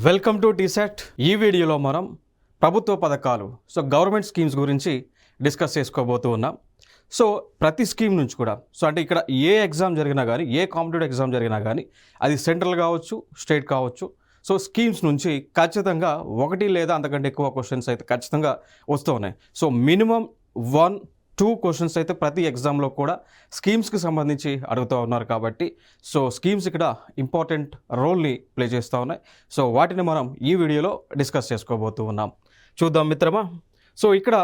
Welcome to టీసెట్. ఈ వీడియోలో మనం ప్రభుత్వ పథకాలు గవర్నమెంట్ స్కీమ్స్ గురించి డిస్కస్ చేసుకోబోతూ ఉన్నాం. ప్రతి స్కీమ్ నుంచి కూడా అంటే ఇక్కడ ఏ ఎగ్జామ్ జరిగినా కానీ, ఏ కాంపిటేటివ్ ఎగ్జామ్ జరిగినా కానీ, అది సెంట్రల్ కావచ్చు, స్టేట్ కావచ్చు, స్కీమ్స్ నుంచి ఖచ్చితంగా ఒకటి లేదా అంతకంటే ఎక్కువ క్వశ్చన్స్ అయితే ఖచ్చితంగా వస్తూ ఉన్నాయి. మినిమం 1-2 క్వశ్చన్స్ అయితే ప్రతి ఎగ్జామ్లో కూడా స్కీమ్స్కి సంబంధించి అడుగుతూ ఉన్నారు. కాబట్టి స్కీమ్స్ ఇక్కడ ఇంపార్టెంట్ రోల్ని ప్లే చేస్తూ ఉన్నాయి. వాటిని మనం ఈ వీడియోలో డిస్కస్ చేసుకోబోతూ ఉన్నాం. చూద్దాం మిత్రమా. ఇక్కడ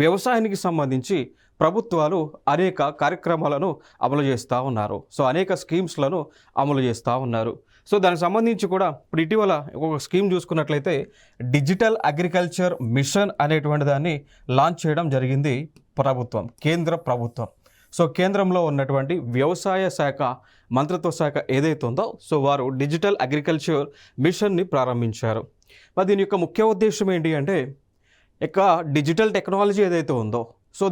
వ్యవసాయానికి సంబంధించి ప్రభుత్వాలు అనేక కార్యక్రమాలను అమలు చేస్తూ ఉన్నారు. అనేక స్కీమ్స్లను అమలు చేస్తూ ఉన్నారు. దానికి సంబంధించి కూడా ఇప్పుడు ఇటీవల ఒక స్కీమ్ చూసుకున్నట్లయితే డిజిటల్ అగ్రికల్చర్ మిషన్ అనేటువంటి దాన్ని లాంచ్ చేయడం జరిగింది ప్రభుత్వం, కేంద్ర ప్రభుత్వం. కేంద్రంలో ఉన్నటువంటి వ్యవసాయ శాఖ మంత్రిత్వ శాఖ ఏదైతే ఉందో వారు డిజిటల్ అగ్రికల్చర్ మిషన్ని ప్రారంభించారు. మరి దీని యొక్క ముఖ్య ఉద్దేశం ఏంటి అంటే ఇక డిజిటల్ టెక్నాలజీ ఏదైతే ఉందో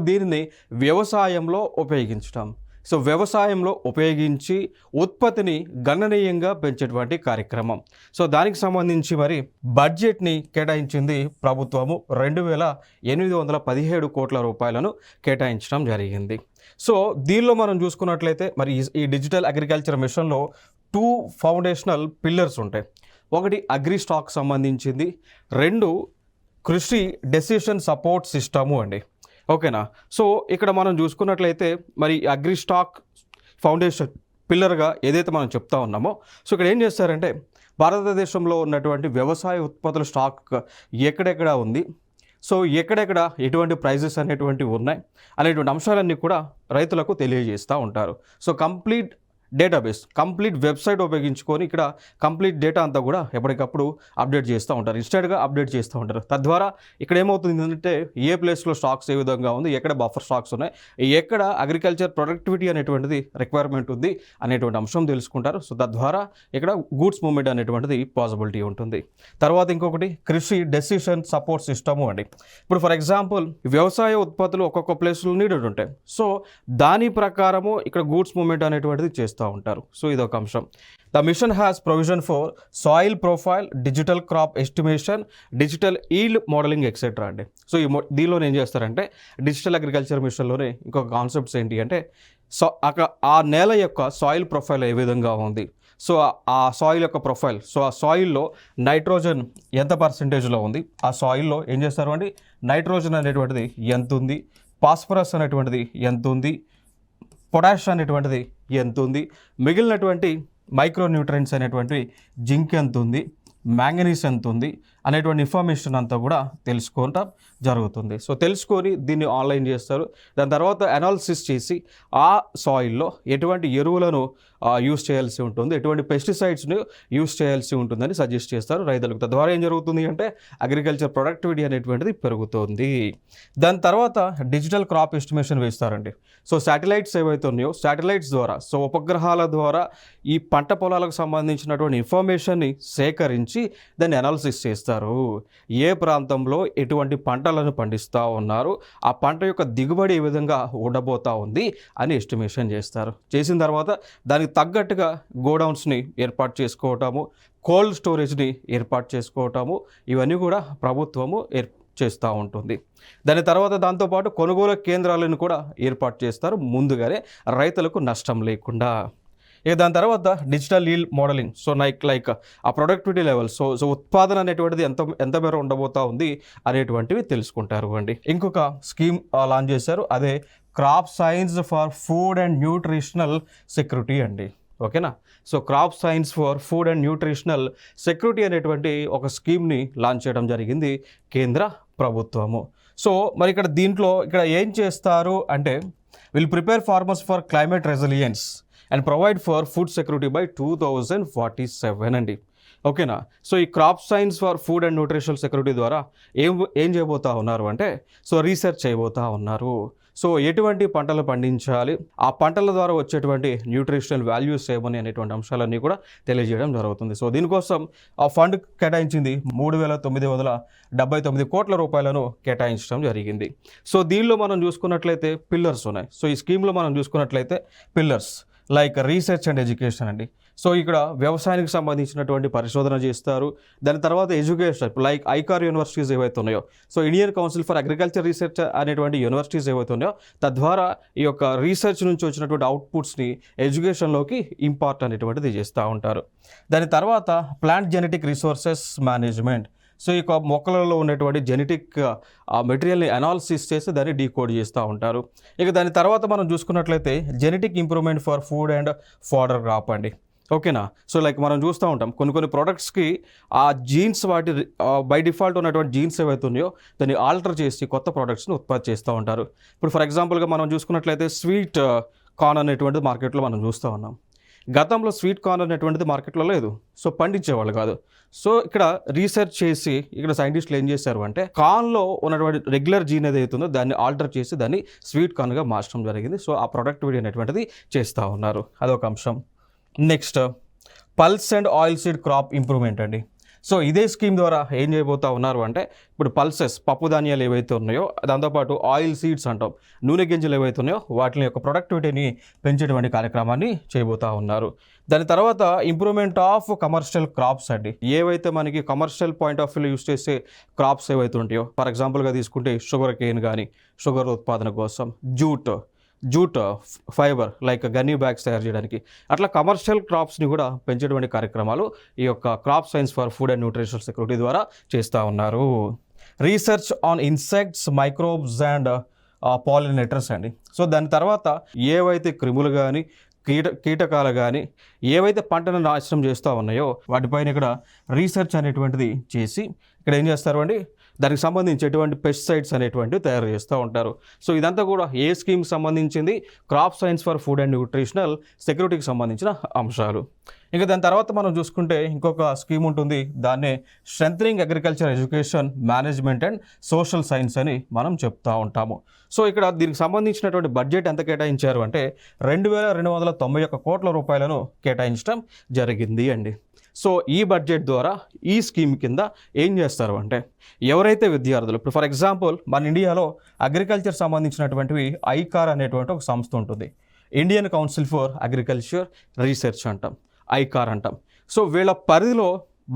దీనిని వ్యవసాయంలో ఉపయోగించడం, వ్యవసాయంలో ఉపయోగించి ఉత్పత్తిని గణనీయంగా పెంచేటువంటి కార్యక్రమం. దానికి సంబంధించి మరి బడ్జెట్ని కేటాయించింది ప్రభుత్వము 2,817 కోట్ల రూపాయలను కేటాయించడం జరిగింది. దీనిలో మనం చూసుకున్నట్లయితే మరి ఈ డిజిటల్ అగ్రికల్చర్ మిషన్లో 2 ఫౌండేషనల్ పిల్లర్స్ ఉంటాయి. ఒకటి అగ్రి స్టాక్ సంబంధించింది, 2 కృషి డెసిషన్ సపోర్ట్ సిస్టము అండి. ఓకేనా. ఇక్కడ మనం చూసుకున్నట్లయితే మరి అగ్రి స్టాక్ ఫౌండేషన్ పిల్లర్గా ఏదైతే మనం చెప్తా ఉన్నామో ఇక్కడ ఏం చేస్తారంటే భారతదేశంలో ఉన్నటువంటి వ్యవసాయ ఉత్పత్తుల స్టాక్ ఎక్కడెక్కడ ఉంది, ఎక్కడెక్కడ ఎటువంటి ప్రైజెస్ అనేటువంటివి ఉన్నాయి అనేటువంటి అంశాలన్నీ కూడా రైతులకు తెలియజేస్తూ ఉంటారు. కంప్లీట్ డేటాబేస్, కంప్లీట్ వెబ్సైట్ ఉపయోగించుకొని ఇక్కడ కంప్లీట్ డేటా అంతా కూడా ఎప్పటికప్పుడు అప్డేట్ చేస్తూ ఉంటారు, ఇన్స్టెంట్గా అప్డేట్ చేస్తూ ఉంటారు. తద్వారా ఇక్కడ ఏమవుతుంది అంటే ఏ ప్లేస్లో స్టాక్స్ ఏ విధంగా ఉంది, ఎక్కడ బఫర్ స్టాక్స్ ఉన్నాయి, ఎక్కడ అగ్రికల్చర్ ప్రొడక్టివిటీ అనేటువంటిది రిక్వైర్మెంట్ ఉంది అనేటువంటి అంశం తెలుసుకుంటారు. తద్వారా ఇక్కడ గూడ్స్ మూవ్మెంట్ అనేటువంటిది పాసిబిలిటీ ఉంటుంది. తర్వాత ఇంకొకటి కృషి డెసిషన్ సపోర్ట్ సిస్టము అండి. ఇప్పుడు ఫర్ ఎగ్జాంపుల్ వ్యవసాయ ఉత్పత్తులు ఒక్కొక్క ప్లేస్లో నీడెడ్ ఉంటాయి. దాని ప్రకారము ఇక్కడ గూడ్స్ మూవ్మెంట్ అనేటువంటిది చేస్తూ ఉంటారు. ఇదొక అంశం. The mission has provision for soil profile, digital crop estimation, digital yield modelling etcetera అండి. దీనిలో ఏం చేస్తారంటే డిజిటల్ అగ్రికల్చర్ మిషన్లోనే ఇంకొక కాన్సెప్ట్స్ ఏంటి అంటే ఆ నేల యొక్క సాయిల్ ప్రొఫైల్ ఏ విధంగా ఉంది, ఆ సాయిల్ యొక్క ప్రొఫైల్, ఆ సాయిల్లో నైట్రోజన్ ఎంత పర్సెంటేజ్లో ఉంది, ఆ సాయిల్లో ఏం చేస్తారు అండి నైట్రోజన్ అనేటువంటిది ఎంత ఉంది, ఫాస్ఫరస్ అనేటువంటిది ఎంత ఉంది, పొటాష్ అనేటువంటిది ఎంత ఉంది, మిగిలినటువంటి మైక్రో న్యూట్రియంట్స్ అనేటువంటివి జింక్ ఎంత ఉంది, మ్యాంగనీస్ ఎంత ఉంది అనేటువంటి ఇన్ఫర్మేషన్ అంతా కూడా తెలుసుకోవటం జరుగుతుంది. తెలుసుకొని దీన్ని ఆన్లైన్ చేస్తారు. దాని తర్వాత అనాలిసిస్ చేసి ఆ సాయిల్లో ఎటువంటి ఎరువులను యూస్ చేయాల్సి ఉంటుంది, ఎటువంటి పెస్టిసైడ్స్ని యూస్ చేయాల్సి ఉంటుందని సజెస్ట్ చేస్తారు రైతులకు. తద్వారా ఏం జరుగుతుంది అంటే అగ్రికల్చర్ ప్రొడక్టివిటీ అనేటువంటిది పెరుగుతుంది. దాని తర్వాత డిజిటల్ క్రాప్ ఎస్టిమేషన్ వేస్తారండి. శాటిలైట్స్ ఏవైతే ఉన్నాయో శాటిలైట్స్ ద్వారా ఉపగ్రహాల ద్వారా ఈ పంట పొలాలకు సంబంధించినటువంటి ఇన్ఫర్మేషన్ని సేకరించి దాన్ని అనాలిసిస్ చేస్తారు. ఏ ప్రాంతంలో ఎటువంటి పంటలను పండిస్తూ ఉన్నారు, ఆ పంట యొక్క దిగుబడి ఏ విధంగా ఉండబోతా ఉంది అని ఎస్టిమేషన్ చేస్తారు. చేసిన తర్వాత దానికి తగ్గట్టుగా గోడౌన్స్ని ఏర్పాటు చేసుకోవటము, కోల్డ్ స్టోరేజ్ని ఏర్పాటు చేసుకోవటము, ఇవన్నీ కూడా ప్రభుత్వము చేస్తూ ఉంటుంది. దాని తర్వాత దాంతోపాటు కొనుగోలు కేంద్రాలను కూడా ఏర్పాటు చేస్తారు ముందుగానే రైతులకు నష్టం లేకుండా. దాని తర్వాత డిజిటల్ ఈల్డ్ మోడలింగ్, లైక్ ఆ ప్రొడక్టివిటీ లెవెల్, ఉత్పాదన అనేటువంటిది ఎంత మేర ఉండబోతా ఉంది అనేటువంటివి తెలుసుకుంటారు అండి. ఇంకొక స్కీమ్ లాంచ్ చేశారు, అదే crop science for food and nutritional security అండి. ఓకేనా. Crop science for food and nutritional security అనేటువంటి ఒక స్కీమ్ని లాంచ్ చేయడం జరిగింది కేంద్ర ప్రభుత్వము. మరి దీంట్లో ఏం చేస్తారు అంటే will prepare farmers for climate resilience and provide for food security by 2047 అండి. ఓకేనా. ఈ crop science for food and nutritional security ద్వారా ఏం చేయబోతా ఉన్నారు అంటే రీసెర్చ్ చేయబోతా ఉన్నారు. ఎటువంటి పంటలు పండించాలి, ఆ పంటల ద్వారా వచ్చేటువంటి న్యూట్రిషనల్ వాల్యూస్ ఏమని అనేటువంటి అంశాలన్నీ కూడా తెలియజేయడం జరుగుతుంది. దీనికోసం ఆ ఫండ్ కేటాయించింది 3,979 కోట్ల రూపాయలను కేటాయించడం జరిగింది. దీనిలో మనం చూసుకున్నట్లయితే పిల్లర్స్ ఉన్నాయి. ఈ స్కీమ్లో మనం చూసుకున్నట్లయితే pillars like research and education అండి. సో ఇక్కడ వ్యవసాయానికి సంబంధించినటువంటి పరిశోధన చేస్తారు. దాని తర్వాత ఎడ్యుకేషన్ లైక్ ఐకార్ యూనివర్సిటీస్ ఏవైతే ఉన్నాయో, so Indian council for agriculture research అనేటువంటి యూనివర్సిటీస్ ఏవైతే ఉన్నాయో, తద్వారా ఈ యొక్క రీసెర్చ్ నుంచి వచ్చినటువంటి అవుట్పుట్స్ని ఎడ్యుకేషన్లోకి ఇంపార్ట్ అనేటువంటిది చేస్తూ ఉంటారు. దాని తర్వాత plant genetic resources management. So ఈ యొక్క మొక్కలలో ఉన్నటువంటి జెనెటిక్ మెటీరియల్ని అనాలిసిస్ చేసి దాన్ని డీకోడ్ చేస్తూ ఉంటారు. ఇక దాని తర్వాత మనం చూసుకున్నట్లయితే genetic improvement for food and fodder crop అండి. ఓకేనా. సో లైక్ మనం చూస్తూ ఉంటాం కొన్ని ప్రోడక్ట్స్కి ఆ జీన్స్ వాటి బై డిఫాల్ట్ ఉన్నటువంటి జీన్స్ ఏవైతే ఉన్నాయో దాన్ని ఆల్టర్ చేసి కొత్త ప్రోడక్ట్స్ని ఉత్పత్తి చేస్తూ ఉంటారు. ఇప్పుడు ఫర్ ఎగ్జాంపుల్గా మనం చూసుకున్నట్లయితే స్వీట్ కార్న్ అనేటువంటిది మార్కెట్లో మనం చూస్తూ ఉన్నాం. గతంలో స్వీట్ కార్న్ అనేటువంటిది మార్కెట్లో లేదు, సో పండించేవాళ్ళు కాదు. సో ఇక్కడ రీసెర్చ్ చేసి ఇక్కడ సైంటిస్టులు ఏం చేశారు అంటే కార్న్లో ఉన్నటువంటి రెగ్యులర్ జీన్ ఏదైతే ఉందో దాన్ని ఆల్టర్ చేసి దాన్ని స్వీట్ కార్న్గా మార్చడం జరిగింది. సో ఆ ప్రొడక్టివిటీ అనేటువంటిది చేస్తూ ఉన్నారు. అదొక అంశం. Next pulse and oil seed crop improvement అండి. సో ఇదే స్కీమ్ ద్వారా ఏం చేయబోతా ఉన్నారు అంటే ఇప్పుడు పల్సెస్ పప్పు ధాన్యాలు ఏవైతే ఉన్నాయో, దాంతోపాటు ఆయిల్ సీడ్స్ అంటాం, నూనె గింజలు ఏవైతే ఉన్నాయో వాటి యొక్క ప్రొడక్టివిటీని పెంచేటువంటి కార్యక్రమాన్ని చేయబోతా ఉన్నారు. దాని తర్వాత ఇంప్రూవ్మెంట్ ఆఫ్ కమర్షియల్ క్రాప్స్ అండి. ఏవైతే మనకి కమర్షియల్ పాయింట్ ఆఫ్ వ్యూలో యూస్ చేసే క్రాప్స్ ఏవైతే ఉంటాయో, ఫర్ ఎగ్జాంపుల్గా తీసుకుంటే షుగర్ కేన్ కానీ షుగర్ ఉత్పాదన కోసం, jute fibre like gunny bags తయారు చేయడానికి, అట్లా కమర్షియల్ క్రాప్స్ని కూడా పెంచేటువంటి కార్యక్రమాలు ఈ యొక్క crop science for food and nutritional security ద్వారా చేస్తూ ఉన్నారు. Research on insects, microbes and pollinators అండి. సో దాని తర్వాత ఏవైతే క్రిములు కానీ కీటకాలు కానీ ఏవైతే పంటను నాశనం చేస్తూ ఉన్నాయో వాటిపైన ఇక్కడ రీసెర్చ్ అనేటువంటిది చేసి ఇక్కడ ఏం చేస్తారు అండి, దానికి సంబంధించి ఎటువంటి పెస్టిసైడ్స్ అనేటువంటివి తయారు చేస్తూ ఉంటారు. సో ఇదంతా కూడా ఏ స్కీమ్కి సంబంధించింది, crop science for food and nutritional సెక్యూరిటీకి సంబంధించిన అంశాలు. ఇంకా దాని తర్వాత మనం చూసుకుంటే ఇంకొక స్కీమ్ ఉంటుంది, దాన్నే strengthening agriculture education management and social science అని మనం చెప్తూ ఉంటాము. సో ఇక్కడ దీనికి సంబంధించినటువంటి బడ్జెట్ ఎంత కేటాయించారు అంటే 2291 కోట్ల రూపాయలను కేటాయించడం జరిగింది అండి. సో ఈ బడ్జెట్ ద్వారా ఈ స్కీమ్ కింద ఏం చేస్తారు అంటే ఎవరైతే విద్యార్థులు ఇప్పుడు ఫర్ ఎగ్జాంపుల్ మన ఇండియాలో అగ్రికల్చర్ సంబంధించినటువంటివి ఐకార్ అనేటువంటి ఒక సంస్థ ఉంటుంది, Indian council for agriculture research అంటాం, ఐకార్ అంటాం. సో వీళ్ళ పరిధిలో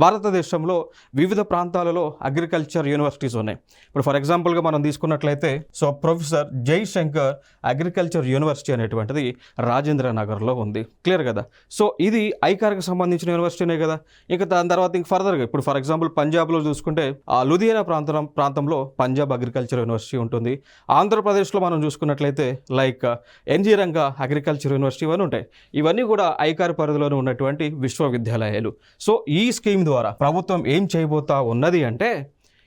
భారతదేశంలో వివిధ ప్రాంతాలలో అగ్రికల్చర్ యూనివర్సిటీస్ ఉన్నాయి. ఇప్పుడు ఫర్ ఎగ్జాంపుల్గా మనం తీసుకున్నట్లయితే so professor Jaishankar agriculture university అనేటువంటిది రాజేంద్ర నగర్లో ఉంది. క్లియర్ కదా. సో ఇది ఐకార్కి సంబంధించిన యూనివర్సిటీనే కదా. ఇంకా దాని తర్వాత ఇంక ఫర్దర్గా ఇప్పుడు ఫర్ ఎగ్జాంపుల్ పంజాబ్లో చూసుకుంటే లూధియానా ప్రాంతంలో పంజాబ్ అగ్రికల్చర్ యూనివర్సిటీ ఉంటుంది. ఆంధ్రప్రదేశ్లో మనం చూసుకున్నట్లయితే like NG Ranga agriculture university ఇవన్నీ ఉంటాయి. ఇవన్నీ కూడా ఐకార్ పరిధిలోనే ఉన్నటువంటి విశ్వవిద్యాలయాలు. సో ఈ స్కీమ్ ద్వారా ప్రభుత్వం ఏం చేయబోతా ఉన్నది అంటే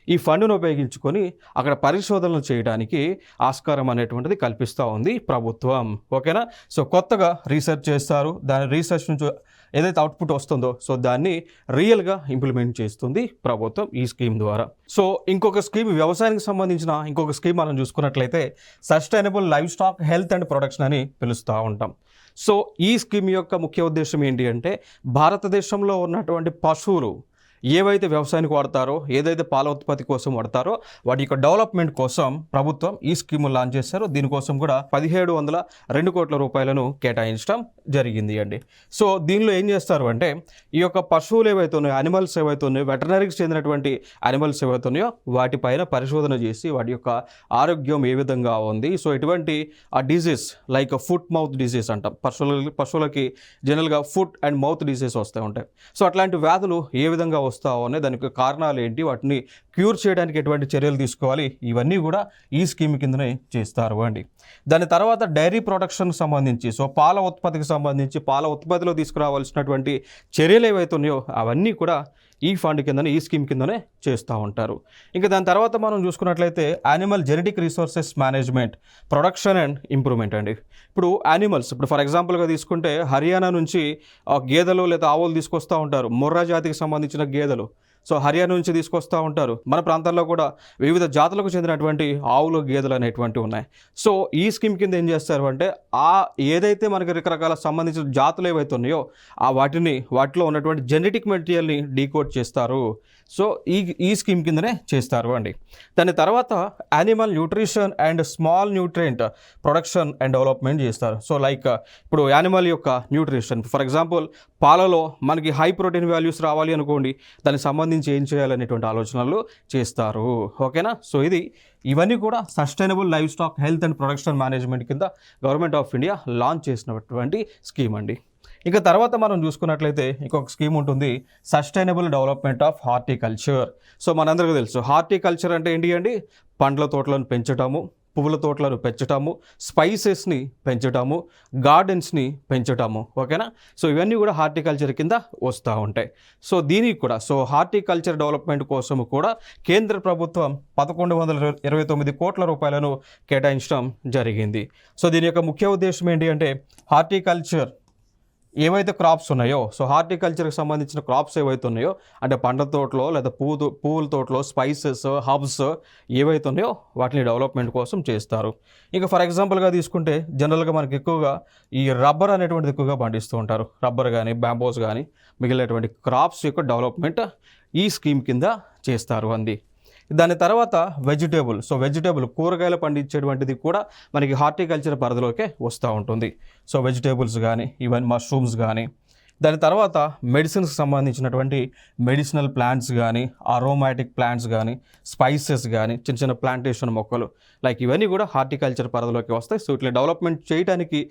ఈ ఫండ్ను ఉపయోగించుకొని అక్కడ పరిశోధనలు చేయడానికి ఆస్కారం అనేటువంటిది కల్పిస్తూ ఉంది ప్రభుత్వం. ఓకేనా. సో కొత్తగా రీసెర్చ్ చేస్తారు, దాని రీసెర్చ్ నుంచి ఏదైతే అవుట్పుట్ వస్తుందో సో దాన్ని రియల్గా ఇంప్లిమెంట్ చేస్తుంది ప్రభుత్వం ఈ స్కీమ్ ద్వారా. సో ఇంకొక స్కీమ్ వ్యవసాయానికి సంబంధించిన ఇంకొక స్కీమ్ మనం చూసుకున్నట్లయితే sustainable live stock health and production అని పిలుస్తూ ఉంటాం. సో ఈ స్కీమ్ యొక్క ముఖ్య ఉద్దేశం ఏంటి అంటే భారతదేశంలో ఉన్నటువంటి పశువులు ఏవైతే వ్యవసాయానికి వాడతారో, ఏదైతే పాల ఉత్పత్తి కోసం వాడతారో వాటి యొక్క డెవలప్మెంట్ కోసం ప్రభుత్వం ఈ స్కీమ్ లాంచ్ చేశారు. దీనికోసం కూడా 1702 కోట్ల రూపాయలను కేటాయించడం జరిగింది అండి. సో దీనిలో ఏం చేస్తారు అంటే ఈ యొక్క పశువులు ఏవైతే ఉన్నాయో, అనిమల్స్ ఏవైతే ఉన్నాయో, వెటర్నరీకి చెందినటువంటి అనిమల్స్ ఏవైతే ఉన్నాయో వాటిపైన పరిశోధన చేసి వాటి యొక్క ఆరోగ్యం ఏ విధంగా ఉంది, సో ఎటువంటి ఆ disease like foot mouth disease అంటాం, పశువులకి జనరల్గా ఫుట్ అండ్ మౌత్ డిజీజ్ వస్తూ ఉంటాయి. సో అట్లాంటి వ్యాధులు ఏ విధంగా వస్తావు అనే దానికి కారణాలు ఏంటి, వాటిని క్యూర్ చేయడానికి ఎటువంటి చర్యలు తీసుకోవాలి, ఇవన్నీ కూడా ఈ స్కీమ్ కిందనే చేస్తారు అండి. దాని తర్వాత డైరీ ప్రొడక్షన్ సంబంధించి సో పాల ఉత్పత్తికి సంబంధించి పాల ఉత్పత్తిలో తీసుకురావాల్సినటువంటి చర్యలు ఏవైతే ఉన్నాయో అవన్నీ కూడా ఈ ఫండ్ కిందనే ఈ స్కీమ్ కిందనే చేస్తూ ఉంటారు. ఇంకా దాని తర్వాత మనం చూసుకున్నట్లయితే animal genetic resources management production and improvement అండి. ఇప్పుడు యానిమల్స్ ఇప్పుడు ఫర్ ఎగ్జాంపుల్గా తీసుకుంటే హర్యానా నుంచి గేదెలు లేదా ఆవులు తీసుకొస్తూ ఉంటారు, మొర్రా జాతికి సంబంధించిన గేదెలు. సో హర్యానా నుంచి తీసుకొస్తూ ఉంటారు. మన ప్రాంతాల్లో కూడా వివిధ జాతులకు చెందినటువంటి ఆవులు గేదెలు అనేటువంటివి ఉన్నాయి. సో ఈ స్కీమ్ కింద ఏం చేస్తారు అంటే ఏదైతే మనకి రకరకాల సంబంధించిన జాతులు ఏవైతే ఉన్నాయో వాటిలో ఉన్నటువంటి జెనెటిక్ మెటీరియల్ని డీకోడ్ చేస్తారు. సో ఈ స్కీమ్ కిందనే చేస్తారు అండి. దాని తర్వాత animal nutrition and small nutrient production and development చేస్తారు. సో లైక్ ఇప్పుడు యానిమల్ యొక్క న్యూట్రిషన్, ఫర్ ఎగ్జాంపుల్ పాలలో మనకి హై ప్రోటీన్ వాల్యూస్ రావాలి అనుకోండి, దానికి సంబంధించి ఏం చేయాలనేటువంటి ఆలోచనలు చేస్తారు. ఓకేనా. సో ఇవన్నీ కూడా sustainable live stock health and production management కింద గవర్నమెంట్ ఆఫ్ ఇండియా లాంచ్ చేసినటువంటి స్కీమ్ అండి. ఇక తర్వాత మనం చూసుకున్నట్లయితే ఇంకొక స్కీమ్ ఉంటుంది, sustainable development of horticulture. So మనందరికీ తెలుసు హార్టికల్చర్ అంటే ఏంటి అండి, పండ్ల తోటలను పెంచటము, పువ్వుల తోటలను పెంచటము, స్పైసెస్ని పెంచటము, గార్డెన్స్ని పెంచటము. ఓకేనా. సో ఇవన్నీ కూడా హార్టికల్చర్ కింద వస్తూ ఉంటాయి. సో దీనికి కూడా హార్టికల్చర్ డెవలప్మెంట్ కోసం కూడా కేంద్ర ప్రభుత్వం 1129 కోట్ల రూపాయలను కేటాయించడం జరిగింది. సో దీని యొక్క ముఖ్య ఉద్దేశం ఏంటి అంటే హార్టికల్చర్ ఏవైతే క్రాప్స్ ఉన్నాయో, సో హార్టికల్చర్కి సంబంధించిన క్రాప్స్ ఏవైతే ఉన్నాయో అంటే పండ్ల తోటలో లేదా పువ్వుల తోటలో స్పైసెస్ హబ్స్ ఏవైతే ఉన్నాయో వాటిని డెవలప్మెంట్ కోసం చేస్తారు. ఇంకా ఫర్ ఎగ్జాంపుల్గా తీసుకుంటే జనరల్గా మనకి ఎక్కువగా ఈ రబ్బర్ అనేటువంటిది ఎక్కువగా పండిస్తూ ఉంటారు. రబ్బర్ కానీ బ్యాంబోస్ కానీ మిగిలినటువంటి క్రాప్స్ యొక్క డెవలప్మెంట్ ఈ స్కీమ్ కింద చేస్తారు అంది. దాని తర్వాత వెజిటేబుల్ కూరగాయలు పండించేటువంటిది కూడా మనకి హార్టికల్చర్ పరిధిలోకే వస్తూ ఉంటుంది. సో వెజిటేబుల్స్ కానీ ఈవెన్ మష్రూమ్స్ కానీ, దాని తర్వాత మెడిసిన్స్కి సంబంధించినటువంటి మెడిసినల్ ప్లాంట్స్ కానీ, అరోమాటిక్ ప్లాంట్స్ కానీ, స్పైసెస్ కానీ, చిన్న చిన్న ప్లాంటేషన్ మొక్కలు లైక్ ఇవన్నీ కూడా హార్టికల్చర్ పరిధిలోకి వస్తాయి. సో ఇట్లా డెవలప్మెంట్ చేయడానికి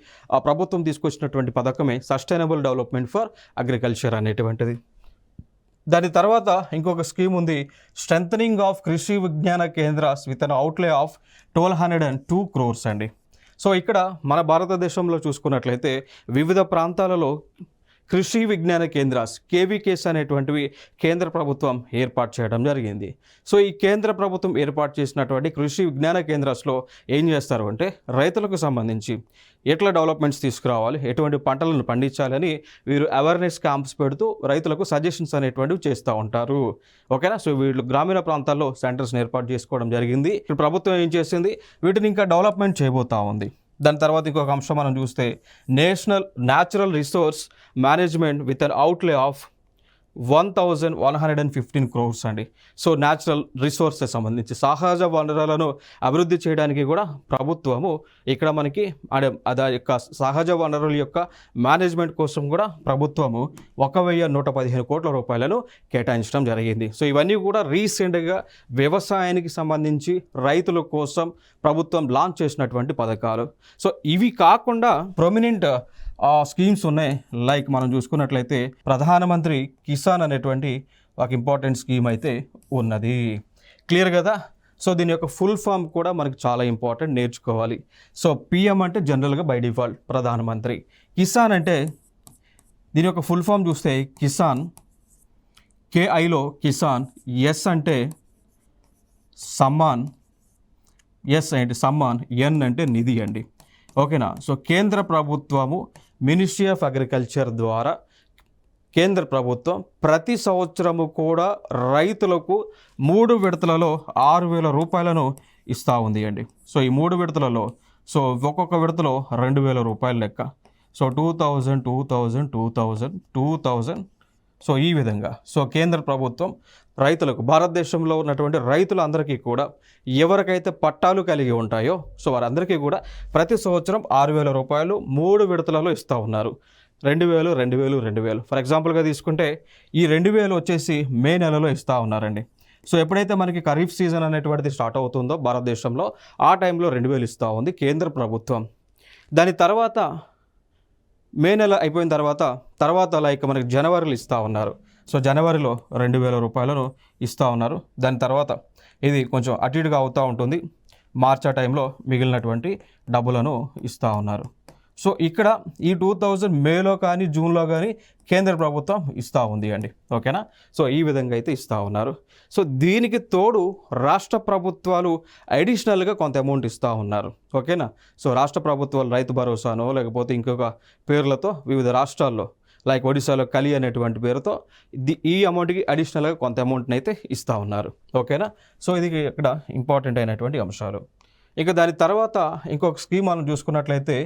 ప్రభుత్వం తీసుకొచ్చినటువంటి పథకమే సస్టైనబుల్ డెవలప్మెంట్ ఫర్ అగ్రికల్చర్ అనేటువంటిది. దాని తర్వాత ఇంకొక స్కీమ్ ఉంది, strengthening of Krishi Vigyan Kendras with an outlay of 1202 crores అండి. సో ఇక్కడ మన భారతదేశంలో చూసుకున్నట్లయితే వివిధ ప్రాంతాలలో కృషి విజ్ఞాన కేంద్రాస్ కేవీకేస్ అనేటువంటివి కేంద్ర ప్రభుత్వం ఏర్పాటు చేయడం జరిగింది. సో ఈ కేంద్ర ప్రభుత్వం ఏర్పాటు చేసినటువంటి కృషి విజ్ఞాన కేంద్రాస్లో ఏం చేస్తారు అంటే రైతులకు సంబంధించి ఎట్లా డెవలప్మెంట్స్ తీసుకురావాలి, ఎటువంటి పంటలను పండించాలని వీరు అవేర్నెస్ క్యాంప్స్ పెడుతూ రైతులకు సజెషన్స్ అనేటువంటివి చేస్తూ ఉంటారు. ఓకేనా. సో వీళ్ళు గ్రామీణ ప్రాంతాల్లో సెంటర్స్ని ఏర్పాటు చేసుకోవడం జరిగింది. ఇప్పుడు ప్రభుత్వం ఏం చేసింది, వీటిని ఇంకా డెవలప్మెంట్ చేయబోతూ ఉంది. దాని తర్వాత ఇంకొక అంశం మనం చూస్తే national natural resource management with an outlay of 1115 crores అండి. సో న్యాచురల్ రిసోర్సెస్ సంబంధించి సహజ వనరులను అభివృద్ధి చేయడానికి కూడా ప్రభుత్వము ఇక్కడ మనకి అదే యొక్క సహజ వనరుల యొక్క మేనేజ్మెంట్ కోసం కూడా ప్రభుత్వము 1115 కోట్ల రూపాయలను కేటాయించడం జరిగింది. సో ఇవన్నీ కూడా రీసెంట్గా వ్యవసాయానికి సంబంధించి రైతుల కోసం ప్రభుత్వం లాంచ్ చేసినటువంటి పథకాలు. సో ఇవి కాకుండా ప్రొమినెంట్ స్కీమ్స్ ఉన్నాయి. లైక్ మనం చూసుకున్నట్లయితే ప్రధానమంత్రి కిసాన్ అనేటువంటి ఒక ఇంపార్టెంట్ స్కీమ్ అయితే ఉన్నది. క్లియర్ కదా. సో దీని యొక్క ఫుల్ ఫామ్ కూడా మనకి చాలా ఇంపార్టెంట్, నేర్చుకోవాలి. సో పిఎం అంటే జనరల్గా బై డిఫాల్ట్ ప్రధానమంత్రి, కిసాన్ అంటే దీని యొక్క ఫుల్ ఫామ్ చూస్తే కిసాన్, కేఐలో కిసాన్, ఎస్ అంటే సమ్మాన్, ఎస్ అంటే సమ్మాన్, ఎన్ అంటే నిధి అండి. ఓకేనా. సో కేంద్ర ప్రభుత్వము మినిస్ట్రీ ఆఫ్ అగ్రికల్చర్ ద్వారా కేంద్ర ప్రభుత్వం ప్రతి సంవత్సరము కూడా రైతులకు 3 విడతలలో 6,000 రూపాయలను ఇస్తూ ఉంది అండి. సో ఈ 3 విడతలలో సో ఒక్కొక్క విడతలో 2,000 రూపాయల లెక్క. సో 2000 2000 2000 2000 సో ఈ విధంగా సో కేంద్ర ప్రభుత్వం రైతులకు, భారతదేశంలో ఉన్నటువంటి రైతులందరికీ కూడా ఎవరికైతే పట్టాలు కలిగి ఉంటాయో సో వారందరికీ కూడా ప్రతి సంవత్సరం 6,000 రూపాయలు 3 విడతలలో ఇస్తూ ఉన్నారు. 2,000 2,000 2,000 ఫర్ ఎగ్జాంపుల్గా తీసుకుంటే ఈ 2,000 వచ్చేసి మే నెలలో ఇస్తూ ఉన్నారండి. సో ఎప్పుడైతే మనకి ఖరీఫ్ సీజన్ అనేటువంటిది స్టార్ట్ అవుతుందో భారతదేశంలో ఆ టైంలో 2,000 ఇస్తూ ఉంది కేంద్ర ప్రభుత్వం. దాని తర్వాత మే నెల అయిపోయిన తర్వాత లైక్ మనకి జనవరిలో ఇస్తూ ఉన్నారు. సో జనవరిలో 2,000 రూపాయలను ఇస్తూ ఉన్నారు. దాని తర్వాత ఇది కొంచెం అటు ఇటుగా అవుతూ ఉంటుంది. మార్చ్ ఆ టైంలో మిగిలినటువంటి డబ్బులను ఇస్తూ ఉన్నారు. సో ఇక్కడ ఈ 2000 మేలో కానీ జూన్లో కానీ కేంద్ర ప్రభుత్వం ఇస్తూ ఉంది అండి. ఓకేనా. సో ఈ విధంగా అయితే ఇస్తూ ఉన్నారు. సో దీనికి తోడు రాష్ట్ర ప్రభుత్వాలు అడిషనల్గా కొంత అమౌంట్ ఇస్తూ ఉన్నారు. ఓకేనా. సో రాష్ట్ర ప్రభుత్వాలు రైతు భరోసానో లేకపోతే ఇంకొక పేర్లతో వివిధ రాష్ట్రాల్లో లైక్ ఒడిశాలో కలి అనేటువంటి పేరుతో ఈ అమౌంట్కి అడిషనల్గా కొంత అమౌంట్ని అయితే ఇస్తూ ఉన్నారు. ఓకేనా. సో ఇది ఇక్కడ ఇంపార్టెంట్ అయినటువంటి అంశాలు. ఇక దాని తర్వాత ఇంకొక స్కీమ్ మనం చూసుకున్నట్లయితే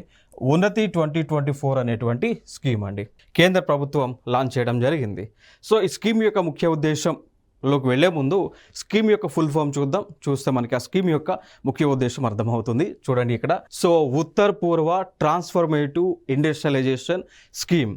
ఉన్నతి 2024 అనేటువంటి స్కీమ్ అండి, కేంద్ర ప్రభుత్వం లాంచ్ చేయడం జరిగింది. సో ఈ స్కీమ్ యొక్క ముఖ్య ఉద్దేశంలోకి వెళ్లే ముందు స్కీమ్ యొక్క ఫుల్ ఫామ్ చూస్తే మనకి ఆ స్కీమ్ యొక్క ముఖ్య ఉద్దేశం అర్థమవుతుంది. చూడండి ఇక్కడ. So Uttar Purva transformative industrialization scheme.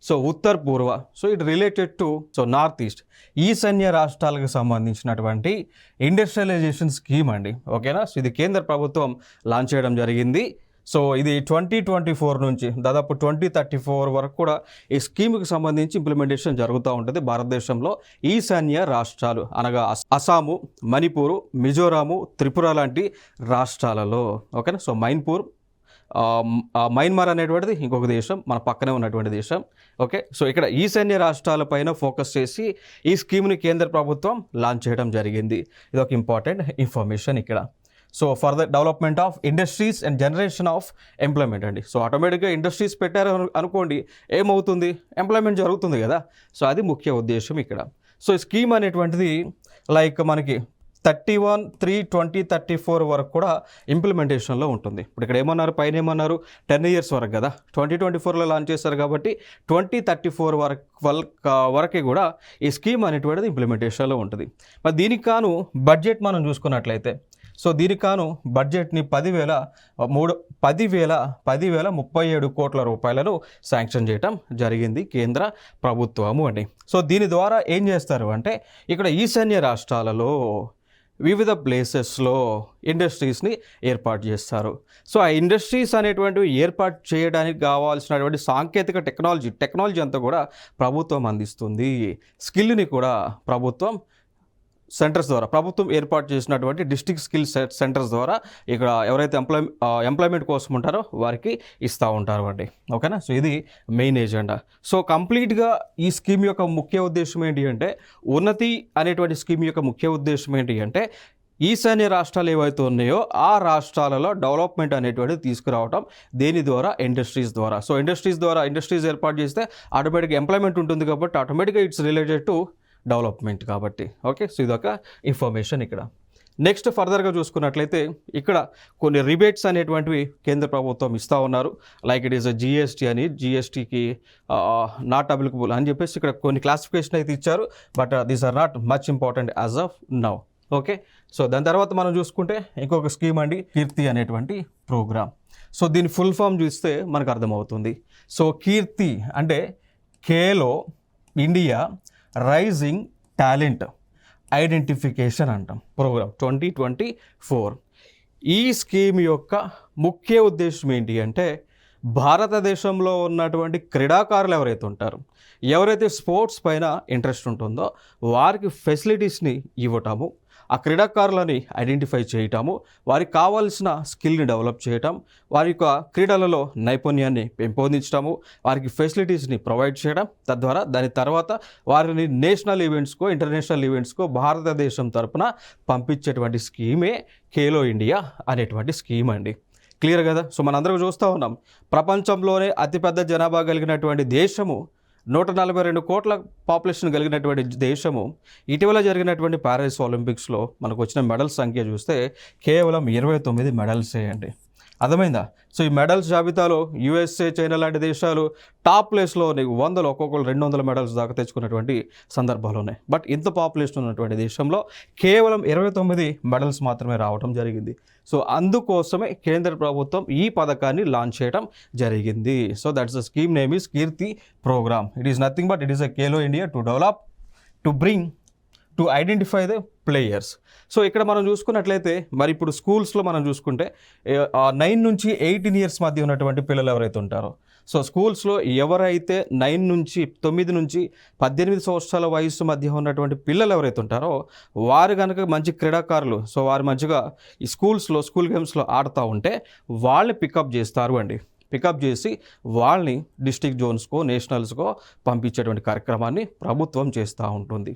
So Uttar Purva, so it related to north east, ఈశాన్య రాష్ట్రాలకు సంబంధించినటువంటి ఇండస్ట్రియలైజేషన్ స్కీమ్ అండి. ఓకేనా. సో ఇది కేంద్ర ప్రభుత్వం లాంచ్ చేయడం జరిగింది. సో ఇది 2024 నుంచి దాదాపు 2034 వరకు కూడా ఈ స్కీమ్కి సంబంధించి ఇంప్లిమెంటేషన్ జరుగుతూ ఉంటుంది భారతదేశంలో ఈశాన్య రాష్ట్రాలు అనగా అస్సాము, మణిపూరు, మిజోరాము, త్రిపుర లాంటి రాష్ట్రాలలో. ఓకేనా. సో మయన్మార్ అనేటువంటిది ఇంకొక దేశం, మన పక్కనే ఉన్నటువంటి దేశం. ఓకే. సో ఇక్కడ ఈశాన్య రాష్ట్రాలపైన ఫోకస్ చేసి ఈ స్కీమ్ని కేంద్ర ప్రభుత్వం లాంచ్ చేయడం జరిగింది. ఇది ఒక ఇంపార్టెంట్ ఇన్ఫర్మేషన్ ఇక్కడ. So for the development of industries and generation of employment అండి. సో ఆటోమేటిక్గా ఇండస్ట్రీస్ పెట్టారు అనుకోండి, ఏమవుతుంది, ఎంప్లాయ్మెంట్ జరుగుతుంది కదా. సో అది ముఖ్య ఉద్దేశం ఇక్కడ. సో ఈ స్కీమ్ అనేటువంటిది లైక్ మనకి 31/3/2034 వరకు కూడా ఇంప్లిమెంటేషన్లో ఉంటుంది. ఇప్పుడు ఇక్కడ ఏమన్నారు, పైన ఏమన్నారు, 10 years వరకు కదా. 2024లో లాంచ్ చేశారు కాబట్టి 2034 వరకు కూడా ఈ స్కీమ్ అనేటువంటిది ఇంప్లిమెంటేషన్లో ఉంటుంది. మరి దీనికి కాను బడ్జెట్ మనం చూసుకున్నట్లయితే, సో దీనికి కాను బడ్జెట్ని 10,037 కోట్ల రూపాయలను శాంక్షన్ చేయడం జరిగింది కేంద్ర ప్రభుత్వము అండి. సో దీని ద్వారా ఏం చేస్తారు అంటే, ఇక్కడ ఈశాన్య రాష్ట్రాలలో వివిధ ప్లేసెస్లో ఇండస్ట్రీస్ని ఏర్పాటు చేస్తారు. సో ఆ ఇండస్ట్రీస్ అనేటువంటివి ఏర్పాటు చేయడానికి కావాల్సినటువంటి సాంకేతిక టెక్నాలజీ అంతా కూడా ప్రభుత్వం అందిస్తుంది. స్కిల్ని కూడా సెంటర్స్ ద్వారా ప్రభుత్వం ఏర్పాటు చేసినటువంటి డిస్ట్రిక్ట్ స్కిల్ సెంటర్స్ ద్వారా ఇక్కడ ఎవరైతే ఎంప్లాయ్మెంట్ కోసం ఉంటారో వారికి ఇస్తూ ఉంటారు అండి. ఓకేనా. సో ఇది మెయిన్ ఎజెండా. సో కంప్లీట్గా ఈ స్కీమ్ యొక్క ముఖ్య ఉద్దేశం ఏంటి అంటే, ఉన్నతి అనేటువంటి స్కీమ్ యొక్క ముఖ్య ఉద్దేశం ఏంటి అంటే, ఈశాన్య రాష్ట్రాలు ఏవైతే ఉన్నాయో ఆ రాష్ట్రాలలో డెవలప్మెంట్ అనేటువంటిది తీసుకురావడం. దేని ద్వారా? ఇండస్ట్రీస్ ద్వారా. సో ఇండస్ట్రీస్ ఏర్పాటు చేస్తే ఆటోమేటిక్గా ఎంప్లాయ్మెంట్ ఉంటుంది కాబట్టి ఆటోమేటిక్గా ఇట్స్ రిలేటెడ్ టు డెవలప్మెంట్ కాబట్టి. ఓకే. సో ఇదొక ఇన్ఫర్మేషన్ ఇక్కడ. నెక్స్ట్ ఫర్దర్గా చూసుకున్నట్లయితే ఇక్కడ కొన్ని రిబేట్స్ అనేటువంటివి కేంద్ర ప్రభుత్వం ఇస్తూ ఉన్నారు. లైక్ ఇట్ ఈస్ జిఎస్టీ అని, జిఎస్టీకి నాట్ అప్లికబుల్ అని చెప్పేసి ఇక్కడ కొన్ని క్లాసిఫికేషన్ అయితే ఇచ్చారు. But these are not much important as of now. Okay. So దాని తర్వాత మనం చూసుకుంటే ఇంకొక స్కీమ్ అండి, కీర్తి అనేటువంటి ప్రోగ్రామ్. సో దీని ఫుల్ ఫామ్ చూస్తే మనకు అర్థమవుతుంది. సో కీర్తి అంటే Khelo India rising talent identification అంటాం ప్రోగ్రామ్ 2024. ఈ స్కీమ్ యొక్క ముఖ్య ఉద్దేశం ఏంటి అంటే, భారతదేశంలో ఉన్నటువంటి క్రీడాకారులు ఎవరైతే స్పోర్ట్స్ పైన ఇంట్రెస్ట్ ఉంటుందో వారికి ఫెసిలిటీస్ని ఇవ్వటము, ఆ క్రీడాకారులని ఐడెంటిఫై చేయటము, వారికి కావాల్సిన స్కిల్ని డెవలప్ చేయటం, వారి యొక్క క్రీడలలో నైపుణ్యాన్ని పెంపొందించడము, వారికి ఫెసిలిటీస్ని ప్రొవైడ్ చేయడం, తద్వారా దాని తర్వాత వారిని నేషనల్ ఈవెంట్స్కో ఇంటర్నేషనల్ ఈవెంట్స్కో భారతదేశం తరపున పంపించేటువంటి స్కీమే ఖేలో ఇండియా అనేటువంటి స్కీమ్ అండి. క్లియర్ కదా. సో మనందరం చూస్తూ ఉన్నాం, ప్రపంచంలోనే అతిపెద్ద జనాభా కలిగినటువంటి దేశము, 142 కోట్ల పాపులేషన్ కలిగినటువంటి దేశము, ఇటీవల జరిగినటువంటి ప్యారిస్ ఒలింపిక్స్లో మనకు వచ్చిన మెడల్స్ సంఖ్య చూస్తే కేవలం 29 మెడల్స్ అండి. అర్థమైందా? సో ఈ మెడల్స్ జాబితాలో యూఎస్ఏ, చైనా లాంటి దేశాలు టాప్ ప్లేస్లో ఒక్కొక్కరు 200 మెడల్స్ దాకా తెచ్చుకున్నటువంటి సందర్భాలు ఉన్నాయి. బట్ ఇంత పాపులేషన్ ఉన్నటువంటి దేశంలో కేవలం 29 మెడల్స్ మాత్రమే రావడం జరిగింది. సో అందుకోసమే కేంద్ర ప్రభుత్వం ఈ పథకాన్ని లాంచ్ చేయడం జరిగింది. So that's the scheme name is Kirti programme. It is nothing but it is a Khelo India to develop, to bring, to identify the players. So ఇక్కడ మనం చూసుకున్నట్లయితే మరి ఇప్పుడు స్కూల్స్లో మనం చూసుకుంటే 9 నుంచి 18 years మధ్య ఉన్నటువంటి పిల్లలు ఎవరైతే ఉంటారో, సో స్కూల్స్లో ఎవరైతే 9 నుంచి 18 సంవత్సరాల వయసు మధ్య ఉన్నటువంటి పిల్లలు ఎవరైతే ఉంటారో వారు కనుక మంచి క్రీడాకారులు, సో వారు మంచిగా ఈ స్కూల్ గేమ్స్లో ఆడుతూ ఉంటే వాళ్ళని పికప్ చేసి వాళ్ళని డిస్ట్రిక్ట్ జోన్స్కో నేషనల్స్కో పంపించేటువంటి కార్యక్రమాన్ని ప్రభుత్వం చేస్తూ ఉంటుంది.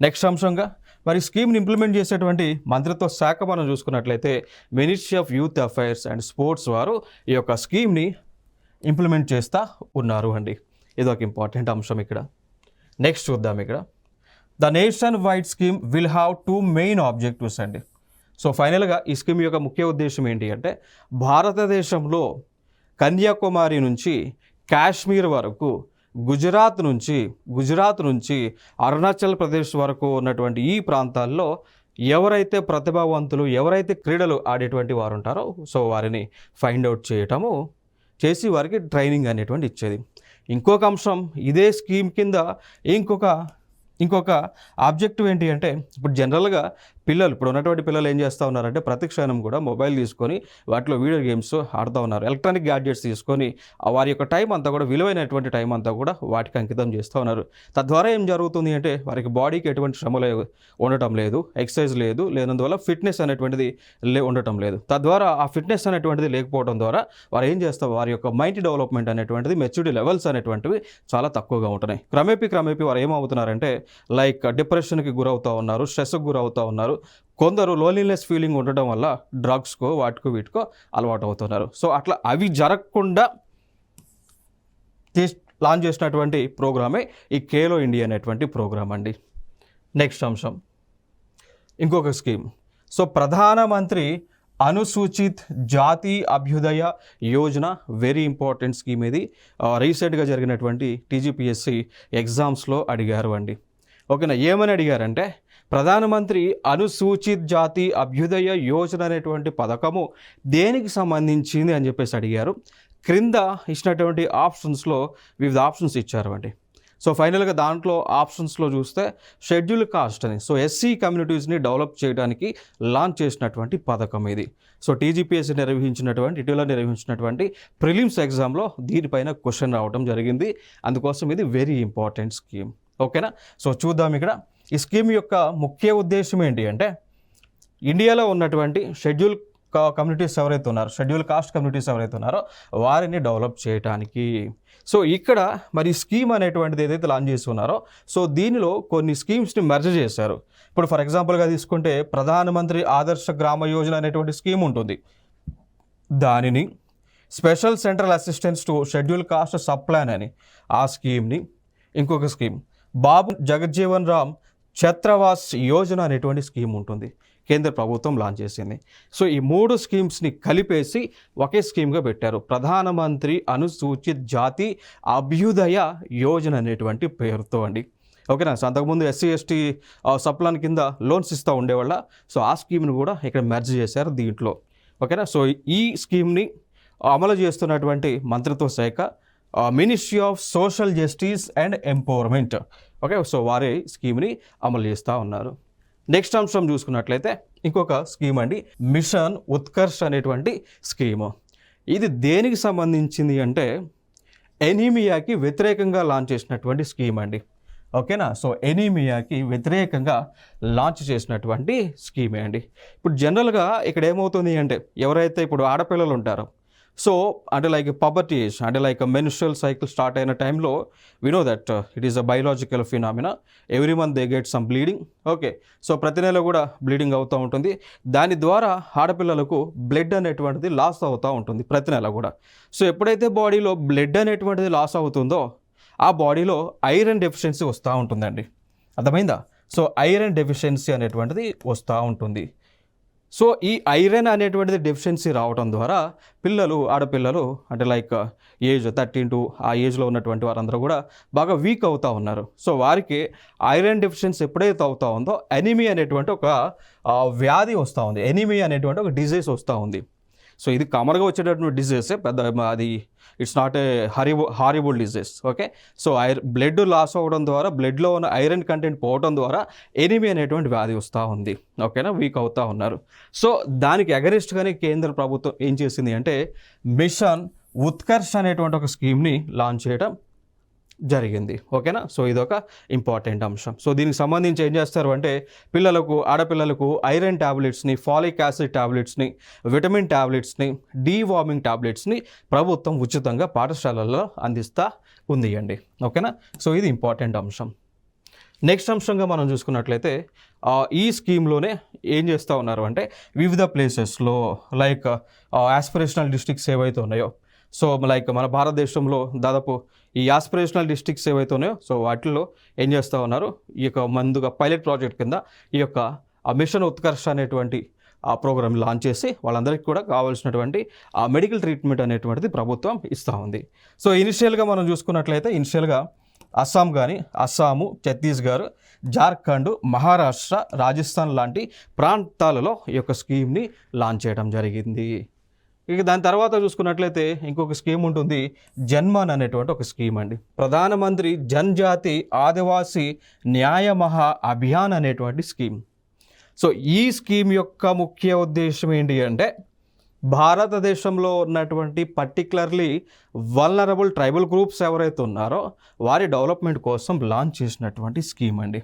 నెక్స్ట్ అంశంగా మరి స్కీమ్ని ఇంప్లిమెంట్ చేసేటువంటి మంత్రిత్వ శాఖ మనం చూసుకున్నట్లయితే ministry of youth affairs and sports వారు ఈ యొక్క స్కీమ్ని ఇంప్లిమెంట్ చేస్తూ ఉన్నారు అండి. ఇది ఒక ఇంపార్టెంట్ అంశం ఇక్కడ. నెక్స్ట్ చూద్దాం ఇక్కడ. The nation wide scheme will have 2 main objectives అండి. సో ఫైనల్గా ఈ స్కీమ్ యొక్క ముఖ్య ఉద్దేశం ఏంటి అంటే భారతదేశంలో కన్యాకుమారి నుంచి కాశ్మీర్ వరకు, గుజరాత్ నుంచి అరుణాచల్ ప్రదేశ్ వరకు ఉన్నటువంటి ఈ ప్రాంతాల్లో ఎవరైతే ప్రతిభావంతులు, ఎవరైతే క్రీడలు ఆడేటువంటి వారు ఉంటారో సో వారిని ఫైండ్ అవుట్ చేయటము చేసి వారికి ట్రైనింగ్ అనేటువంటి ఇచ్చేది. ఇంకొక అంశం ఇదే స్కీమ్ కింద ఇంకొక ఆబ్జెక్టివ్ ఏంటి అంటే ఇప్పుడు జనరల్గా ఇప్పుడు ఉన్నటువంటి పిల్లలు ఏం చేస్తూ ఉన్నారంటే ప్రతి క్షణం కూడా మొబైల్ తీసుకొని వాటిలో వీడియో గేమ్స్ ఆడుతూ ఉన్నారు. ఎలక్ట్రానిక్ గ్యాడ్జెట్స్ తీసుకొని వారి యొక్క టైం అంతా కూడా, విలువైనటువంటి టైం అంతా కూడా వాటికి అంకితం చేస్తూ ఉన్నారు. తద్వారా ఏం జరుగుతుంది అంటే వారికి బాడీకి ఎటువంటి శ్రమ ఉండటం లేదు, ఎక్సర్సైజ్ లేదు, లేనందువల్ల ఫిట్నెస్ అనేటువంటిది ఉండటం లేదు. తద్వారా ఆ ఫిట్నెస్ అనేటువంటిది లేకపోవడం ద్వారా వారు ఏం చేస్తారు, వారి యొక్క మైండ్ డెవలప్మెంట్ అనేటువంటిది, మెచ్యూరిటీ లెవెల్స్ అనేటువంటివి చాలా తక్కువగా ఉంటున్నాయి. క్రమేపీ వారు ఏమవుతున్నారంటే లైక్ డిప్రెషన్కి గురవుతూ ఉన్నారు, స్ట్రెస్కి గురవుతూ ఉన్నారు. కొందరు లోన్లీనెస్ ఫీలింగ్ ఉండటం వల్ల డ్రగ్స్కో వీటికో అలవాటు అవుతున్నారు. సో అట్లా అవి జరగకుండా లాంచ్ చేసినటువంటి ప్రోగ్రామే ఈ ఖేలో ఇండియా అనేటువంటి ప్రోగ్రామ్ అండి. నెక్స్ట్ అంశం ఇంకొక స్కీమ్. సో ప్రధానమంత్రి అనుసూచిత్ జాతి అభ్యుదయ యోజన, వెరీ ఇంపార్టెంట్ స్కీమ్ ఇది. రీసెంట్గా జరిగినటువంటి టీజీపీఎస్సీ ఎగ్జామ్స్లో అడిగారు అండి. ఓకేనా, ఏమని అడిగారంటే ప్రధానమంత్రి అనుసూచిత్ జాతి అభ్యుదయ యోజన అనేటువంటి పథకము దేనికి సంబంధించింది అని చెప్పేసి అడిగారు. క్రింద ఇచ్చినటువంటి ఆప్షన్స్లో వివిధ ఆప్షన్స్ ఇచ్చారు అండి. సో ఫైనల్గా దాంట్లో ఆప్షన్స్లో చూస్తే షెడ్యూల్ కాస్ట్ అని, సో ఎస్సీ కమ్యూనిటీస్ని డెవలప్ చేయడానికి లాంచ్ చేసినటువంటి పథకం ఇది. సో టీజీపీఎస్సీ ఇటీవల నిర్వహించినటువంటి ప్రిలిమ్స్ ఎగ్జామ్లో దీనిపైన క్వశ్చన్ రావడం జరిగింది. అందుకోసం ఇది వెరీ ఇంపార్టెంట్ స్కీమ్. ఓకేనా, సో చూద్దాం ఇక్కడ. ఈ స్కీమ్ యొక్క ముఖ్య ఉద్దేశం ఏంటి అంటే ఇండియాలో ఉన్నటువంటి షెడ్యూల్ కాస్ట్ కమ్యూనిటీస్ ఎవరైతే ఉన్నారో వారిని డెవలప్ చేయడానికి. సో ఇక్కడ మరి స్కీమ్ అనేటువంటిది ఏదైతే లాంచ్ చేస్తున్నారో సో దీనిలో కొన్ని స్కీమ్స్ని మెర్జ్ చేశారు. ఇప్పుడు ఫర్ ఎగ్జాంపుల్గా తీసుకుంటే ప్రధానమంత్రి ఆదర్శ గ్రామ యోజన అనేటువంటి స్కీమ్ ఉంటుంది. దానిని special central assistance to schedule caste sub plan అని ఆ స్కీమ్ని, ఇంకొక స్కీమ్ బాబు జగజ్జీవన్ రామ్ ఛత్రవాస్ యోజన అనేటువంటి స్కీమ్ ఉంటుంది, కేంద్ర ప్రభుత్వం లాంచ్ చేసింది. సో ఈ 3 స్కీమ్స్ని కలిపేసి ఒకే స్కీమ్గా పెట్టారు, ప్రధానమంత్రి అనుసూచిత్ జాతి అభ్యుదయ యోజన అనేటువంటి పేరుతో అండి. ఓకేనా, సో అంతకుముందు ఎస్సీ ఎస్టీ సబ్ ప్లాన్ కింద లోన్స్ ఇస్తూ ఉండేవాళ్ళ, సో ఆ స్కీమ్ని కూడా ఇక్కడ మెర్జ్ చేశారు దీంట్లో. ఓకేనా, సో ఈ స్కీమ్ని అమలు చేస్తున్నటువంటి మంత్రిత్వ శాఖ ministry of social justice and empowerment. Okay, so వారే స్కీమ్ని అమలు చేస్తూ ఉన్నారు. నెక్స్ట్ అంశం చూసుకున్నట్లయితే ఇంకొక స్కీమ్ అండి, మిషన్ ఉత్కర్ష్ అనేటువంటి స్కీము. ఇది దేనికి సంబంధించింది అంటే ఎనీమియాకి వ్యతిరేకంగా లాంచ్ చేసినటువంటి స్కీమ్ అండి. ఓకేనా, సో ఎనీమియాకి వ్యతిరేకంగా లాంచ్ చేసినటువంటి స్కీమే అండి. ఇప్పుడు జనరల్గా ఇక్కడ ఏమవుతుంది అంటే ఎవరైతే ఇప్పుడు ఆడపిల్లలు ఉంటారో సో అంటే లైక్ పబర్టీ ఏజ్, అంటే లైక్ మెన్స్ట్రువల్ సైకిల్ స్టార్ట్ అయిన టైంలో we know that it is a biological phenomena, every month they get some bleeding. Okay, so ప్రతి నెల కూడా బ్లీడింగ్ అవుతూ ఉంటుంది. దాని ద్వారా ఆడపిల్లలకు బ్లడ్ అనేటువంటిది లాస్ అవుతూ ఉంటుంది ప్రతి నెల కూడా. సో ఎప్పుడైతే బాడీలో బ్లడ్ అనేటువంటిది లాస్ అవుతుందో ఆ బాడీలో ఐరన్ డెఫిషియన్సీ వస్తూ ఉంటుందండి. అర్థమైందా? సో ఐరన్ డెఫిషియన్సీ అనేటువంటిది వస్తూ ఉంటుంది. సో ఈ ఐరన్ అనేటువంటిది డెఫిషియన్సీ రావడం ద్వారా ఆడపిల్లలు అంటే లైక్ ఏజ్ 13 ఆ ఏజ్లో ఉన్నటువంటి వారందరూ కూడా బాగా వీక్ అవుతూ ఉన్నారు. సో వారికి ఐరన్ డెఫిషియన్సీ ఎప్పుడైతే అవుతూ ఉందో ఎనీమియా అనేటువంటి ఒక వ్యాధి వస్తూ ఉంది, ఎనీమియా అనేటువంటి ఒక డిజీజ్ వస్తూ ఉంది. సో ఇది కామన్గా వచ్చేటటువంటి డిజీజే, అది it's not a horrible disease. Okay, so blood loss అవ్వడం ద్వారా, బ్లడ్లో ఉన్న ఐరన్ కంటెంట్ పోవడం ద్వారా ఎనీమియా అనేటువంటి వ్యాధి వస్తూ ఉంది. ఓకేనా, వీక్ అవుతూ ఉన్నారు. సో దానికి అగెనిస్ట్గానే కేంద్ర ప్రభుత్వం ఏం చేసింది అంటే మిషన్ ఉత్కర్ష్ అనేటువంటి ఒక స్కీమ్ని లాంచ్ చేయడం జరిగింది. ఓకేనా, సో ఇదొక ఇంపార్టెంట్ అంశం. సో దీనికి సంబంధించి ఏం చేస్తారు అంటే ఆడపిల్లలకు ఐరన్ ట్యాబ్లెట్స్ని, ఫాలిక్ యాసిడ్ ట్యాబ్లెట్స్ని, విటమిన్ ట్యాబ్లెట్స్ని, డీవార్మింగ్ ట్యాబ్లెట్స్ని ప్రభుత్వం ఉచితంగా పాఠశాలల్లో అందిస్తూ ఉంది అండి. ఓకేనా, సో ఇది ఇంపార్టెంట్ అంశం. నెక్స్ట్ అంశంగా మనం చూసుకున్నట్లయితే ఈ స్కీమ్లోనే ఏం చేస్తూ ఉన్నారు అంటే వివిధ ప్లేసెస్లో లైక్ ఆస్పిరేషనల్ డిస్ట్రిక్ట్స్ ఏవైతే ఉన్నాయో సో లైక్ మన భారతదేశంలో దాదాపు ఈ ఆస్పిరేషనల్ డిస్ట్రిక్ట్స్ ఏవైతే ఉన్నాయో సో వాటిల్లో ఏం చేస్తూ ఉన్నారు, ఈ యొక్క ముందుగా పైలట్ ప్రాజెక్ట్ కింద ఈ యొక్క మిషన్ ఉత్కర్ష అనేటువంటి ఆ ప్రోగ్రామ్ లాంచ్ చేసి వాళ్ళందరికీ కూడా కావాల్సినటువంటి ఆ మెడికల్ ట్రీట్మెంట్ అనేటువంటిది ప్రభుత్వం ఇస్తూ ఉంది. సో ఇనిషియల్గా మనం చూసుకున్నట్లయితే అస్సాము, ఛత్తీస్గఢ్, జార్ఖండ్, మహారాష్ట్ర, రాజస్థాన్ లాంటి ప్రాంతాలలో ఈ యొక్క స్కీమ్ని లాంచ్ చేయడం జరిగింది. ఇక దాని తర్వాత చూసుకున్నట్లయితే ఇంకొక స్కీమ్ ఉంటుంది, జన్మన్ అనేటువంటి ఒక స్కీమ్ అండి. ప్రధానమంత్రి జన్జాతి ఆదివాసీ న్యాయ మహా అభియాన్ అనేటువంటి స్కీమ్. సో ఈ స్కీమ్ యొక్క ముఖ్య ఉద్దేశం ఏంటి అంటే భారతదేశంలో ఉన్నటువంటి పర్టికులర్లీ వల్నరబుల్ ట్రైబల్ గ్రూప్స్ ఎవరైతే ఉన్నారో వారి డెవలప్మెంట్ కోసం లాంచ్ చేసినటువంటి స్కీమ్ అండి.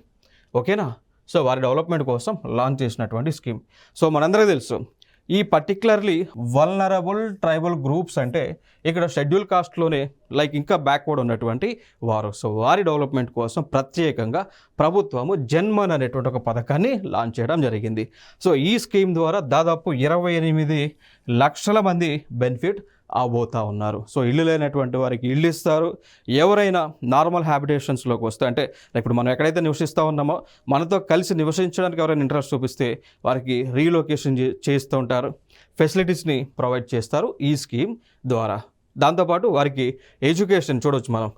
ఓకేనా? సో వారి డెవలప్మెంట్ కోసం లాంచ్ చేసినటువంటి స్కీమ్. సో మనందరికీ తెలుసు ఈ పర్టికులర్లీ వల్నరబుల్ ట్రైబల్ గ్రూప్స్ అంటే ఇక్కడ షెడ్యూల్ కాస్ట్లోనే లైక్ ఇంకా బ్యాక్వర్డ్ ఉన్నటువంటి వారు. సో వారి డెవలప్మెంట్ కోసం ప్రత్యేకంగా ప్రభుత్వము జన్మన్ అనేటువంటి ఒక పథకాన్ని లాంచ్ చేయడం జరిగింది. సో ఈ స్కీమ్ ద్వారా దాదాపు 28 లక్షల మంది బెనిఫిట్ అవబోతూ ఉన్నారు. సో ఇల్లు లేనటువంటి వారికి ఇల్లు ఇస్తారు. ఎవరైనా నార్మల్ హ్యాబిటేషన్స్లోకి వస్తే అంటే ఇప్పుడు మనం ఎక్కడైతే నివసిస్తూ ఉన్నామో మనతో కలిసి నివసించడానికి ఎవరైనా ఇంట్రెస్ట్ చూపిస్తే వారికి రీలొకేషన్ చేస్తూ ఉంటారు, ఫెసిలిటీస్ని ప్రొవైడ్ చేస్తారు ఈ స్కీమ్ ద్వారా. దాంతోపాటు వారికి ఎడ్యుకేషన్ చూడవచ్చు, మనం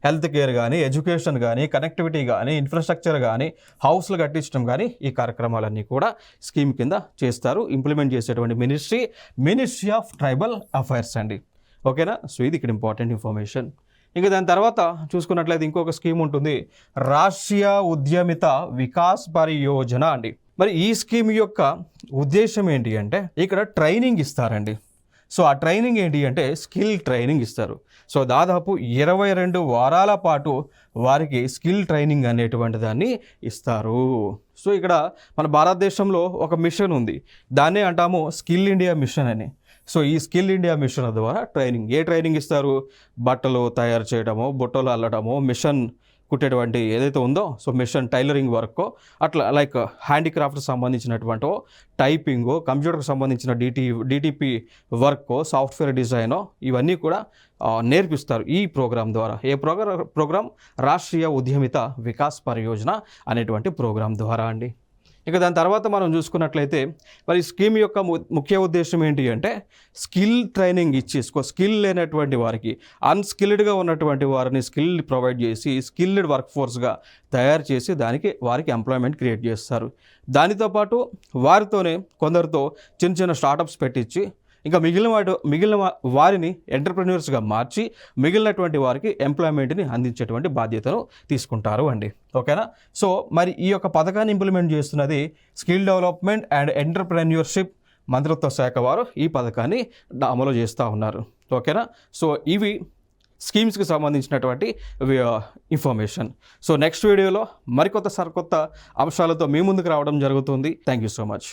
హెల్త్ కేర్ కానీ, ఎడ్యుకేషన్ కానీ, కనెక్టివిటీ కానీ, ఇన్ఫ్రాస్ట్రక్చర్ కానీ, హౌస్లు కట్టించడం కానీ ఈ కార్యక్రమాలన్నీ కూడా స్కీమ్ కింద చేస్తారు. ఇంప్లిమెంట్ చేసేటువంటి మినిస్ట్రీ ఆఫ్ ట్రైబల్ అఫైర్స్ అండి. ఓకేనా? సో ఇది ఇక్కడ ఇంపార్టెంట్ ఇన్ఫర్మేషన్. ఇంకా దాని తర్వాత చూసుకున్నట్లయితే ఇంకొక స్కీమ్ ఉంటుంది, రాష్ట్రీయ ఉద్యమిత వికాస్ పరియోజన అండి. మరి ఈ స్కీమ్ యొక్క ఉద్దేశం ఏంటి అంటే ఇక్కడ ట్రైనింగ్ ఇస్తారండి. సో ఆ ట్రైనింగ్ ఏంటి అంటే స్కిల్ ట్రైనింగ్ ఇస్తారు. సో దాదాపు 22 వారాల పాటు వారికి స్కిల్ ట్రైనింగ్ అనేటువంటి దాన్ని ఇస్తారు. సో ఇక్కడ మన భారతదేశంలో ఒక మిషన్ ఉంది, దాన్నే అంటాము స్కిల్ ఇండియా మిషన్ అని. సో ఈ స్కిల్ ఇండియా మిషన్ ద్వారా ట్రైనింగ్ ఇస్తారు, బట్టలు తయారు చేయడము, బుట్టలు అల్లడము, మిషన్ కుట్టేటువంటి ఏదైతే ఉందో సో మిషన్ టైలరింగ్ వర్క్, అట్లా లైక్ హ్యాండీక్రాఫ్ట్కి సంబంధించినటువంటి టైపింగ్, కంప్యూటర్కి సంబంధించిన డిటిపి వర్క్, సాఫ్ట్వేర్ డిజైన్, ఇవన్నీ కూడా నేర్పిస్తారు ఈ ప్రోగ్రాం ద్వారా. ఏ ప్రోగ్రాం? రాష్ట్రీయ ఉద్యమిత వికాస్ పరియోజన అనేటువంటి ప్రోగ్రాం ద్వారా అండి. ఇక దాని తర్వాత మనం చూసుకున్నట్లయితే మరి స్కీమ్ యొక్క ముఖ్య ఉద్దేశం ఏంటి అంటే స్కిల్ ట్రైనింగ్ ఇచ్చి స్కిల్ లేనటువంటి వారికి, అన్స్కిల్డ్గా ఉన్నటువంటి వారిని స్కిల్ ప్రొవైడ్ చేసి స్కిల్డ్ వర్క్ ఫోర్స్గా తయారు చేసి వారికి ఎంప్లాయ్మెంట్ క్రియేట్ చేస్తారు. దానితో పాటు వారితోనే కొందరితో చిన్న స్టార్టప్స్ పెట్టించి ఇంకా మిగిలిన వారిని ఎంటర్ప్రెన్యూర్స్గా మార్చి మిగిలినటువంటి వారికి ఎంప్లాయ్మెంట్ని అందించేటువంటి బాధ్యతను తీసుకుంటారు అండి. ఓకేనా? సో మరి ఈ యొక్క పథకాన్ని ఇంప్లిమెంట్ చేస్తున్నది స్కిల్ డెవలప్మెంట్ అండ్ ఎంటర్ప్రెన్యూర్షిప్ మంత్రిత్వ శాఖ వారు ఈ పథకాన్ని అమలు చేస్తూ ఉన్నారు. ఓకేనా? సో ఇవి స్కీమ్స్కి సంబంధించినటువంటి ఇన్ఫర్మేషన్. సో నెక్స్ట్ వీడియోలో మరికొత్త సరికొత్త అంశాలతో మీ ముందుకు రావడం జరుగుతుంది. Thank you so much.